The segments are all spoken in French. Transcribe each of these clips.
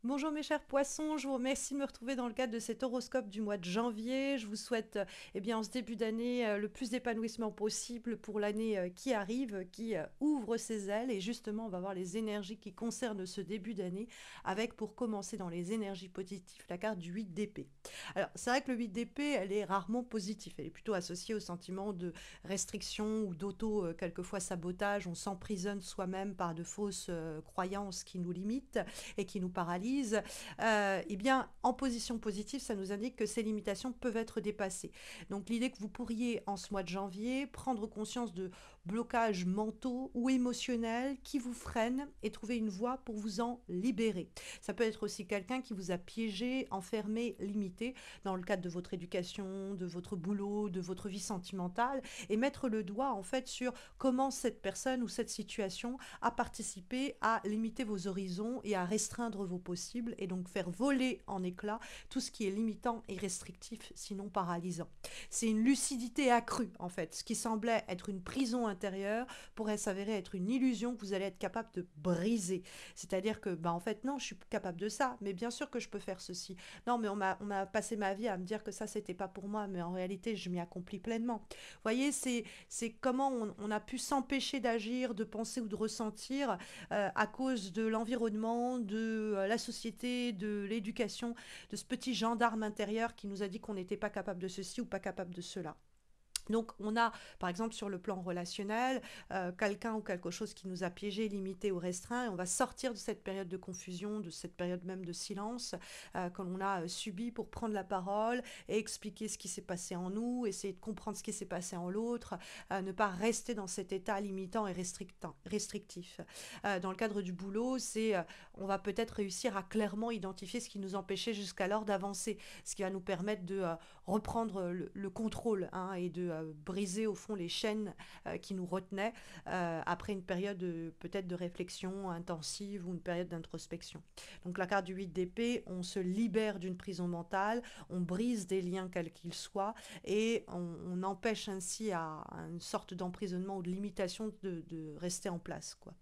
Bonjour mes chers poissons, je vous remercie de me retrouver dans le cadre de cet horoscope du mois de janvier. Je vous souhaite eh bien, en ce début d'année le plus d'épanouissement possible pour l'année qui arrive, qui ouvre ses ailes. Et justement, on va voir les énergies qui concernent ce début d'année avec pour commencer dans les énergies positives la carte du 8 d'épée. Alors c'est vrai que le 8 d'épée, elle est rarement positive, elle est plutôt associée au sentiment de restriction ou d'auto, quelquefois sabotage. On s'emprisonne soi-même par de fausses croyances qui nous limitent et qui nous paralyse, eh bien, en position positive, ça nous indique que ces limitations peuvent être dépassées. Donc, l'idée que vous pourriez, en ce mois de janvier, prendre conscience de blocages mentaux ou émotionnels qui vous freinent et trouver une voie pour vous en libérer. Ça peut être aussi quelqu'un qui vous a piégé, enfermé, limité dans le cadre de votre éducation, de votre boulot, de votre vie sentimentale et mettre le doigt en fait sur comment cette personne ou cette situation a participé à limiter vos horizons et à restreindre vos possibles et donc faire voler en éclats tout ce qui est limitant et restrictif, sinon paralysant. C'est une lucidité accrue en fait. Ce qui semblait être une prison intérieure pourrait s'avérer être une illusion que vous allez être capable de briser. C'est-à-dire que, bah, en fait, non, je suis capable de ça, mais bien sûr que je peux faire ceci. Non, mais on m'a passé ma vie à me dire que ça, c'était pas pour moi, mais en réalité, je m'y accomplis pleinement. Vous voyez, c'est comment on a pu s'empêcher d'agir, de penser ou de ressentir à cause de l'environnement, de la société, de l'éducation, de ce petit gendarme intérieur qui nous a dit qu'on n'était pas capable de ceci ou pas capable de cela. Donc on a, par exemple, sur le plan relationnel, quelqu'un ou quelque chose qui nous a piégé, limité ou restreint, et on va sortir de cette période de confusion, de cette période même de silence que l'on a subi pour prendre la parole et expliquer ce qui s'est passé en nous, essayer de comprendre ce qui s'est passé en l'autre, ne pas rester dans cet état limitant et restrictif. Dans le cadre du boulot, on va peut-être réussir à clairement identifier ce qui nous empêchait jusqu'alors d'avancer, ce qui va nous permettre de reprendre le contrôle hein, et de briser au fond les chaînes qui nous retenaient après une période peut-être de réflexion intensive ou une période d'introspection. Donc la carte du 8 d'épée, on se libère d'une prison mentale, on brise des liens quels qu'ils soient et on empêche ainsi à une sorte d'emprisonnement ou de limitation de rester en place. Quoi.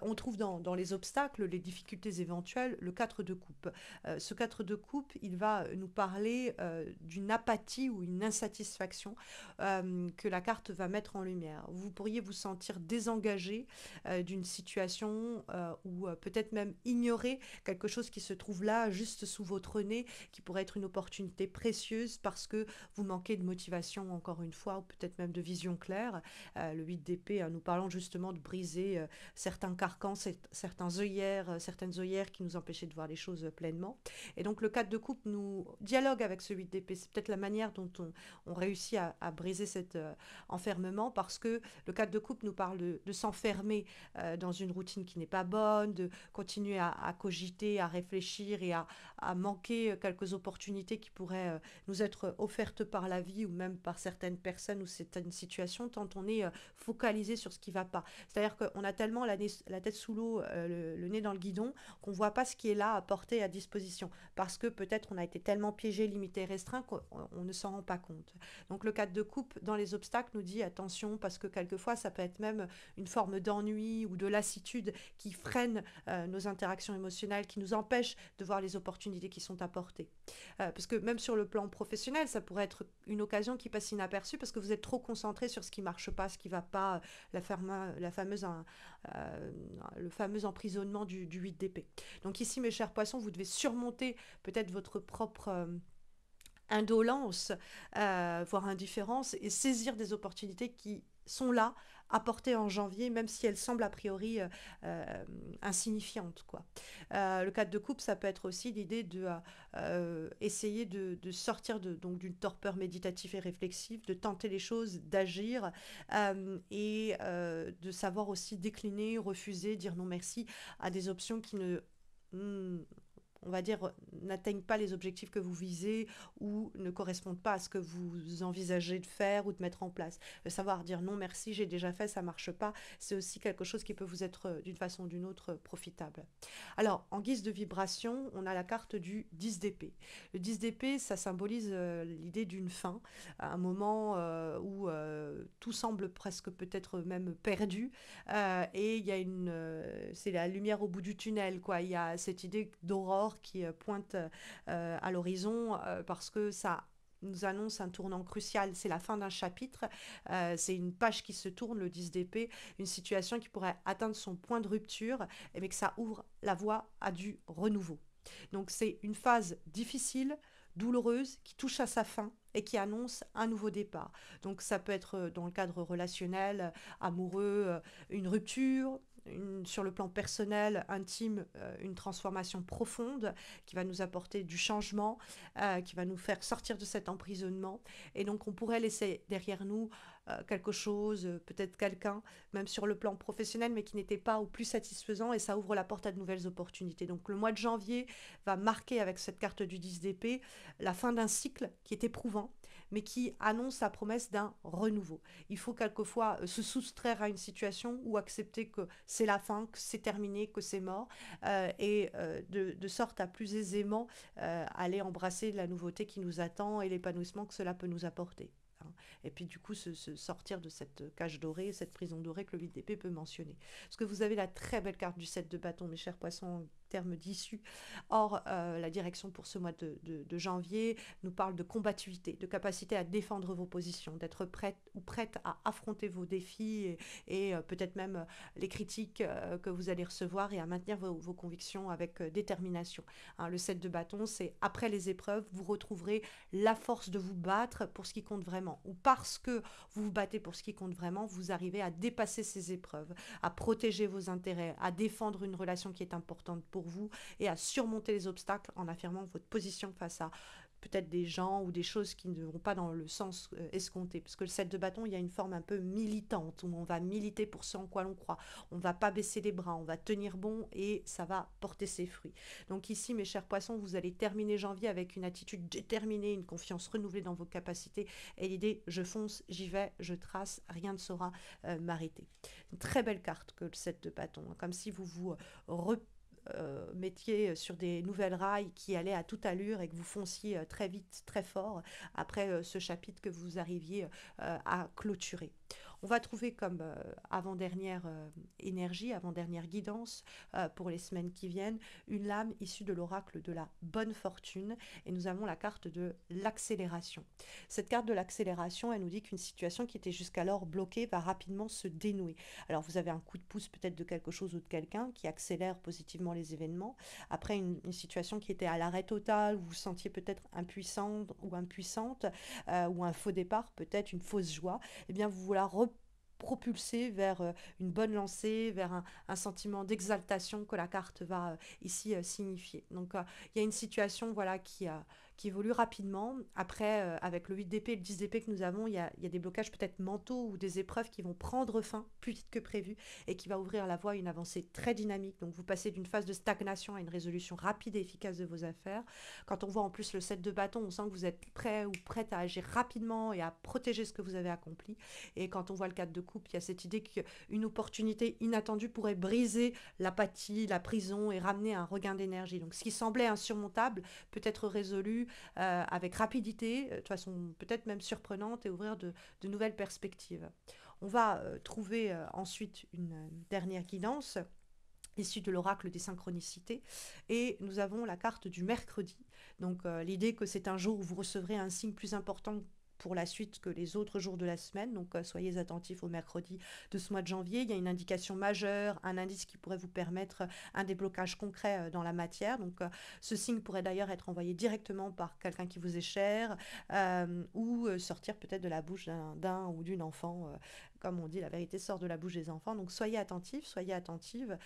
On trouve dans les obstacles, les difficultés éventuelles, le 4 de coupe. Ce 4 de coupe, il va nous parler d'une apathie ou une insatisfaction que la carte va mettre en lumière. Vous pourriez vous sentir désengagé d'une situation ou peut-être même ignorer quelque chose qui se trouve là, juste sous votre nez, qui pourrait être une opportunité précieuse parce que vous manquez de motivation, encore une fois, ou peut-être même de vision claire. Le 8 d'épée, nous parlant justement de briser certains carcans, certaines œillères qui nous empêchaient de voir les choses pleinement. Et donc le 4 de coupe nous dialogue avec ce 8 d'épée. C'est peut-être la manière dont on réussit à briser cet enfermement parce que le 4 de coupe nous parle de s'enfermer dans une routine qui n'est pas bonne, de continuer à cogiter, à réfléchir et à manquer quelques opportunités qui pourraient nous être offertes par la vie ou même par certaines personnes ou certaines situations tant on est focalisé sur ce qui ne va pas. C'est-à-dire qu'on a tellement la tête sous l'eau, le nez dans le guidon, qu'on ne voit pas ce qui est là à porter à disposition. Parce que peut-être on a été tellement piégé, limité, restreint qu'on ne s'en rend pas compte. Donc le 4 de coupe dans les obstacles nous dit attention parce que quelquefois ça peut être même une forme d'ennui ou de lassitude qui freine nos interactions émotionnelles, qui nous empêche de voir les opportunités qui sont apportées. Parce que même sur le plan professionnel, ça pourrait être une occasion qui passe inaperçue parce que vous êtes trop concentré sur ce qui marche pas, ce qui va pas, la fameuse, le fameux emprisonnement du 8 d'épée. Donc ici, mes chers poissons, vous devez surmonter peut-être votre propre indolence, voire indifférence, et saisir des opportunités qui sont là, apportées en janvier, même si elles semblent a priori insignifiantes. Quoi. Le 4 de coupe, ça peut être aussi l'idée de essayer de sortir donc d'une torpeur méditative et réflexive, de tenter les choses, d'agir et de savoir aussi décliner, refuser, dire non merci à des options qui ne on va dire, n'atteignent pas les objectifs que vous visez ou ne correspondent pas à ce que vous envisagez de faire ou de mettre en place. Savoir dire non merci, j'ai déjà fait, ça marche pas, c'est aussi quelque chose qui peut vous être d'une façon ou d'une autre profitable. Alors, en guise de vibration, on a la carte du 10 d'épée. Le 10 d'épée, ça symbolise l'idée d'une fin, un moment où tout semble presque peut-être même perdu, et il y a c'est la lumière au bout du tunnel, quoi. Il y a cette idée d'aurore qui pointe à l'horizon parce que ça nous annonce un tournant crucial, c'est la fin d'un chapitre, c'est une page qui se tourne, le 10 d'épée, une situation qui pourrait atteindre son point de rupture, mais que ça ouvre la voie à du renouveau. Donc c'est une phase difficile, douloureuse, qui touche à sa fin et qui annonce un nouveau départ. Donc ça peut être dans le cadre relationnel, amoureux, une rupture, sur le plan personnel, intime, une transformation profonde qui va nous apporter du changement, qui va nous faire sortir de cet emprisonnement. Et donc on pourrait laisser derrière nous quelque chose, peut-être quelqu'un, même sur le plan professionnel, mais qui n'était pas au plus satisfaisant, et ça ouvre la porte à de nouvelles opportunités. Donc le mois de janvier va marquer avec cette carte du 10 d'épée la fin d'un cycle qui est éprouvant, mais qui annonce la promesse d'un renouveau. Il faut quelquefois se soustraire à une situation ou accepter que c'est la fin, que c'est terminé, que c'est mort, de sorte à plus aisément aller embrasser la nouveauté qui nous attend et l'épanouissement que cela peut nous apporter. Et puis du coup se sortir de cette cage dorée, cette prison dorée que le 8 d'épée peut mentionner. Parce que vous avez la très belle carte du 7 de bâton, mes chers poissons, en termes d'issue. Or, la direction pour ce mois de janvier nous parle de combativité, de capacité à défendre vos positions, d'être prête ou prête à affronter vos défis et peut-être même les critiques que vous allez recevoir, et à maintenir vos convictions avec détermination. Hein, le 7 de bâton, c'est après les épreuves, vous retrouverez la force de vous battre pour ce qui compte vraiment, ou parce que vous vous battez pour ce qui compte vraiment, vous arrivez à dépasser ces épreuves, à protéger vos intérêts, à défendre une relation qui est importante pour vous et à surmonter les obstacles en affirmant votre position face à peut-être des gens ou des choses qui ne vont pas dans le sens escompté. Parce que le 7 de bâton, il y a une forme un peu militante, où on va militer pour ce en quoi l'on croit. On ne va pas baisser les bras, on va tenir bon et ça va porter ses fruits. Donc ici, mes chers poissons, vous allez terminer janvier avec une attitude déterminée, une confiance renouvelée dans vos capacités et l'idée, je fonce, j'y vais, je trace, rien ne saura m'arrêter. Une très belle carte que le 7 de bâton, hein, comme si vous vous mettiez sur des nouvelles rails qui allaient à toute allure et que vous fonciez très vite, très fort après ce chapitre que vous arriviez à clôturer. On va trouver comme avant-dernière énergie, avant-dernière guidance pour les semaines qui viennent, une lame issue de l'oracle de la bonne fortune, et nous avons la carte de l'accélération. Cette carte de l'accélération, elle nous dit qu'une situation qui était jusqu'alors bloquée va rapidement se dénouer. Alors vous avez un coup de pouce peut-être de quelque chose ou de quelqu'un qui accélère positivement les événements. Après une situation qui était à l'arrêt total, où vous vous sentiez peut-être impuissante ou impuissante, ou un faux départ, peut-être une fausse joie, eh bien vous voilà propulser vers une bonne lancée, vers un sentiment d'exaltation que la carte va ici signifier. Donc il y a une situation voilà, qui évolue rapidement. Après, avec le 8 d'épée et le 10 d'épée que nous avons, il y a des blocages peut-être mentaux ou des épreuves qui vont prendre fin plus vite que prévu et qui va ouvrir la voie à une avancée très dynamique. Donc vous passez d'une phase de stagnation à une résolution rapide et efficace de vos affaires. Quand on voit en plus le 7 de bâton, on sent que vous êtes prêt ou prête à agir rapidement et à protéger ce que vous avez accompli. Et quand on voit le 4 de coupe, il y a cette idée qu'une opportunité inattendue pourrait briser l'apathie, la prison et ramener un regain d'énergie. Donc ce qui semblait insurmontable peut être résolu avec rapidité, de façon peut-être même surprenante, et ouvrir de nouvelles perspectives. On va trouver ensuite une dernière guidance issue de l'oracle des synchronicités, et nous avons la carte du mercredi. Donc l'idée que c'est un jour où vous recevrez un signe plus important pour la suite que les autres jours de la semaine. Donc soyez attentifs au mercredi de ce mois de janvier. Il y a une indication majeure, un indice qui pourrait vous permettre un déblocage concret dans la matière. Donc ce signe pourrait d'ailleurs être envoyé directement par quelqu'un qui vous est cher, ou sortir peut-être de la bouche d'un ou d'une enfant comme on dit, la vérité sort de la bouche des enfants. Donc soyez attentifs, soyez attentives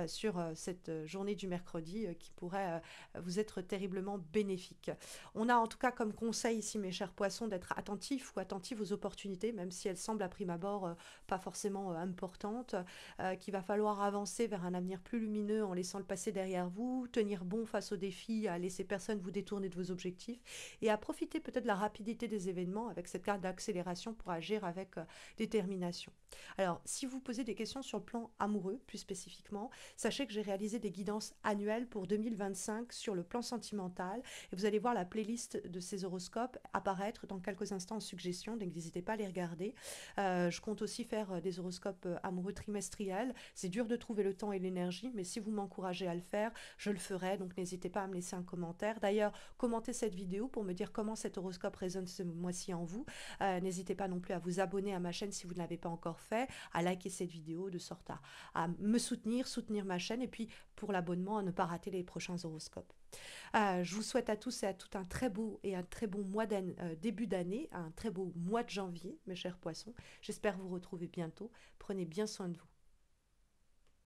sur cette journée du mercredi qui pourrait vous être terriblement bénéfique. On a en tout cas comme conseil ici, mes chers poissons, d'être attentifs ou attentives aux opportunités, même si elles semblent à prime abord pas forcément importantes, qu'il va falloir avancer vers un avenir plus lumineux en laissant le passé derrière vous, tenir bon face aux défis, à laisser personne vous détourner de vos objectifs et à profiter peut-être de la rapidité des événements avec cette carte d'accélération pour agir avec détermination. Alors, si vous posez des questions sur le plan amoureux, plus spécifiquement, sachez que j'ai réalisé des guidances annuelles pour 2025 sur le plan sentimental et vous allez voir la playlist de ces horoscopes apparaître dans quelques instants en suggestion, donc n'hésitez pas à les regarder. Je compte aussi faire des horoscopes amoureux trimestriels. C'est dur de trouver le temps et l'énergie, mais si vous m'encouragez à le faire, je le ferai, donc n'hésitez pas à me laisser un commentaire. D'ailleurs, commentez cette vidéo pour me dire comment cet horoscope résonne ce mois-ci en vous. N'hésitez pas non plus à vous abonner à ma chaîne si vous ne l'avez pas encore fait, à liker cette vidéo de sorte à me soutenir, soutenir ma chaîne et puis pour l'abonnement à ne pas rater les prochains horoscopes. Je vous souhaite à tous et à toutes un très beau et un très bon début d'année, un très beau mois de janvier, mes chers poissons. J'espère vous retrouver bientôt. Prenez bien soin de vous.